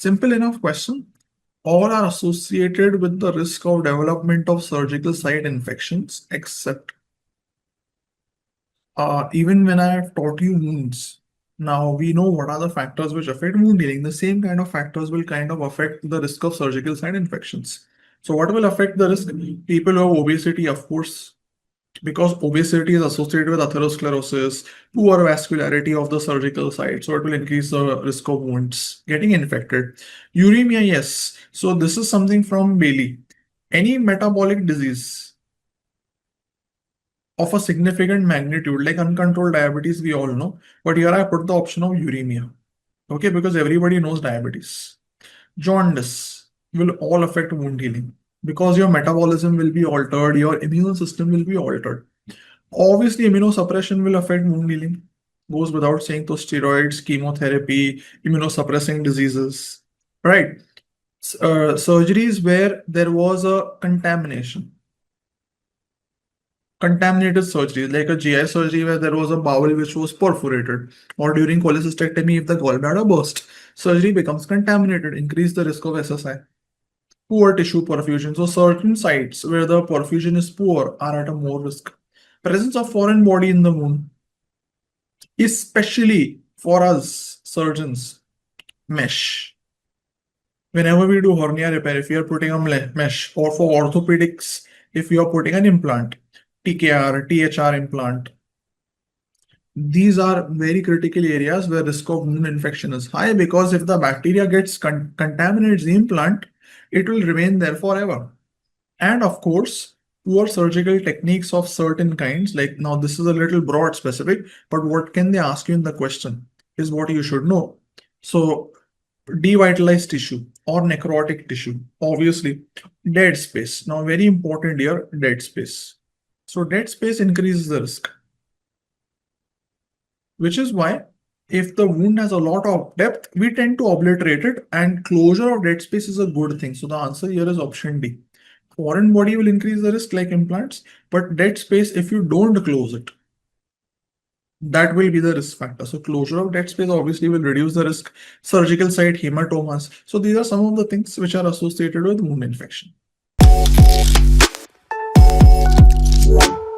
Simple enough question. All are associated with the risk of development of surgical site infections, except even when I have taught you wounds. Now we know what are the factors which affect wound healing. The same kind of factors will kind of affect the risk of surgical site infections. So what will affect the risk? People who have obesity, of course, because obesity is associated with atherosclerosis, poor vascularity of the surgical site. So it will increase the risk of wounds getting infected. Uremia, yes. So this is something from Bailey. Any metabolic disease of a significant magnitude, like uncontrolled diabetes, we all know. But here I put the option of uremia. Okay, because everybody knows diabetes. Jaundice will all affect wound healing because your metabolism will be altered, your immune system will be altered. Obviously, immunosuppression will affect wound healing. Goes without saying, to steroids, chemotherapy, immunosuppressing diseases, right? Surgeries where there was a contaminated surgery, like a GI surgery where there was a bowel which was perforated, or during cholecystectomy, if the gallbladder burst, surgery becomes contaminated, increase the risk of SSI. Poor tissue perfusion. So certain sites where the perfusion is poor are at a more risk. Presence of foreign body in the wound, especially for us surgeons, mesh. Whenever we do hernia repair, if you are putting a mesh, or for orthopedics, if you are putting an implant, TKR, THR implant, these are very critical areas where risk of wound infection is high, because if the bacteria gets contaminates the implant, it will remain there forever. And of course, poor surgical techniques of certain kinds, like, now this is a little broad specific, but what can they ask you in the question is what you should know. So devitalized tissue or necrotic tissue, obviously dead space. Now very important here, dead space. So dead space increases the risk, which is why if the wound has a lot of depth, we tend to obliterate it, and closure of dead space is a good thing. So the answer here is option D. Foreign body will increase the risk like implants, but dead space, if you don't close it, that will be the risk factor. So closure of dead space obviously will reduce the risk. Surgical site hematomas. So these are some of the things which are associated with wound infection.